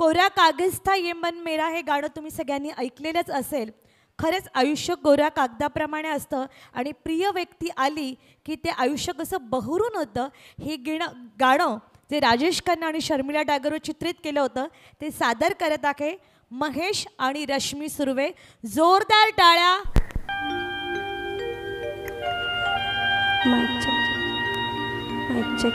कोऱ्या कागज था ये मन मेरा हे गाणं तुम्ही सगळ्यांनी ऐकलेलंच असेल. खरंच आयुष्य कोऱ्या कागदाप्रमाणे असतं आणि प्रिय व्यक्ती आली की ते आयुष्य कसं बहरून होतं. हे गाणं जे राजेश खन्ना आणि शर्मिला टागोरवर चित्रित केलं होतं ते सादर करत आहे महेश आणि रश्मी सुर्वे. जोरदार टाळ्या. माइक चेक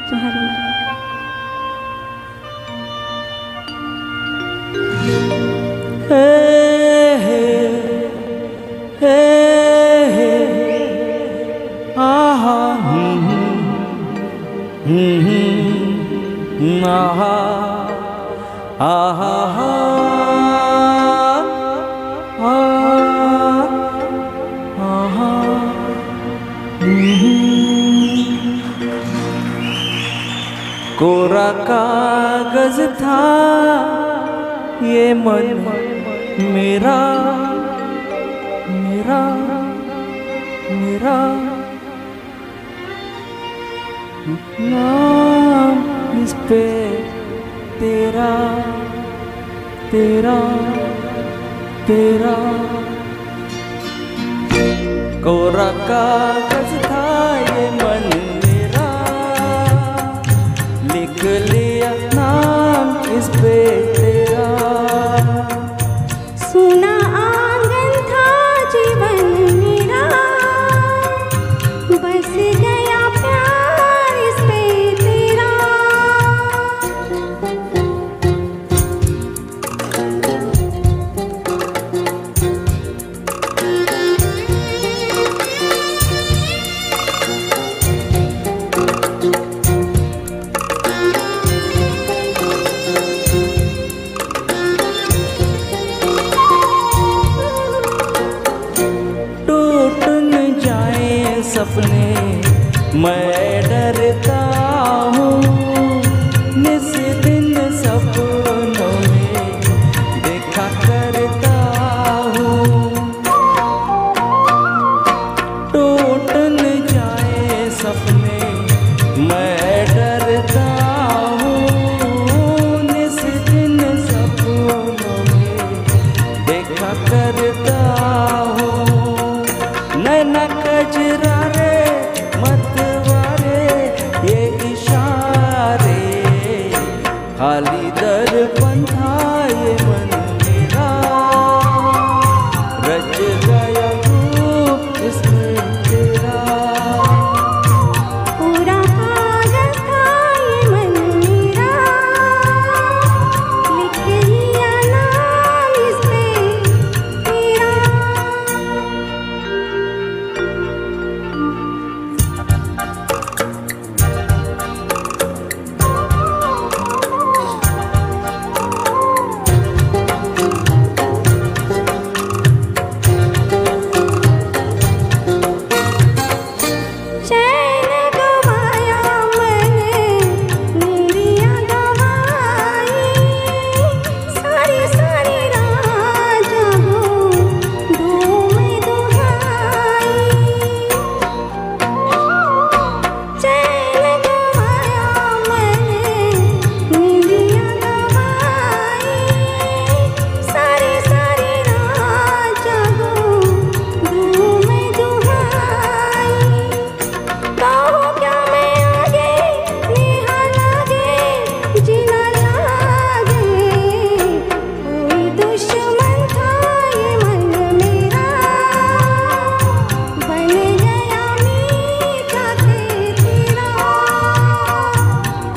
कोरा कागज था ये मन मेरा मेरा मेरा नाम इस पे तेरा तेरा तेरा. कोरा कागज था ये मन मेरा, लिख लिया नाम इस पे तेरा. सुना आंगन था जीवन मेरा, बस गया प्यार इस पे तेरा. सपने मैं डरता हूँ, निस दिन सपनों में देखा करता हूँ. टूट न जाए सपने मैं डरता हूँ, निस दिन सपनों में देखा करता हूँ. नैना कजरा खाली दर्पण था ये मन मेरा, रच गया रूप इसमें तेरा. पूरा कागज था ये मन मेरा, लिख लिया नाम इस पे तेरा.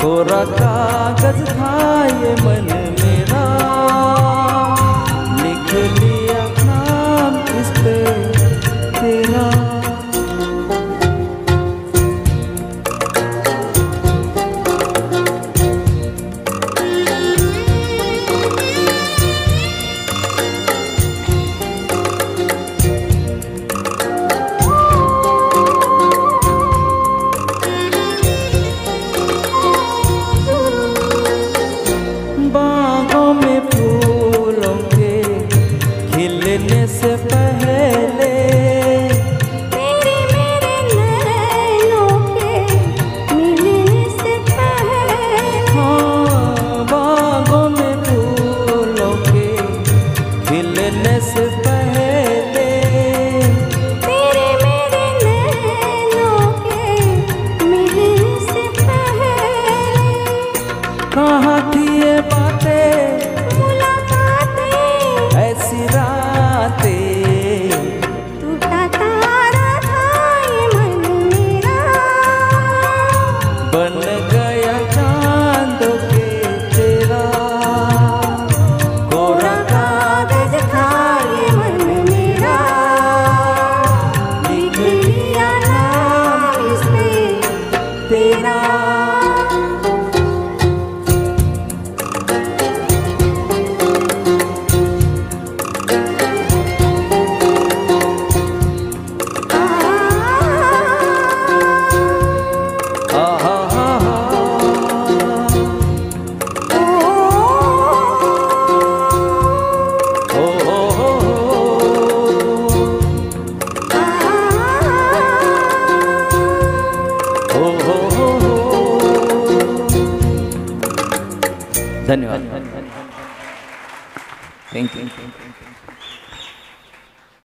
कोरा कागज था ये मन मेरा, लिख लिया नाम इस पे तेरा. कहाँ थी ये बातें, मुलाकातें, ऐसी रातें, टूटा तारा था ये मन मेरा, बन गया चांद के तेरा, कोरा कागज था ये मन मेरा, लिख लिया नाम इस पे तेरा। धन्यवाद. Thank you.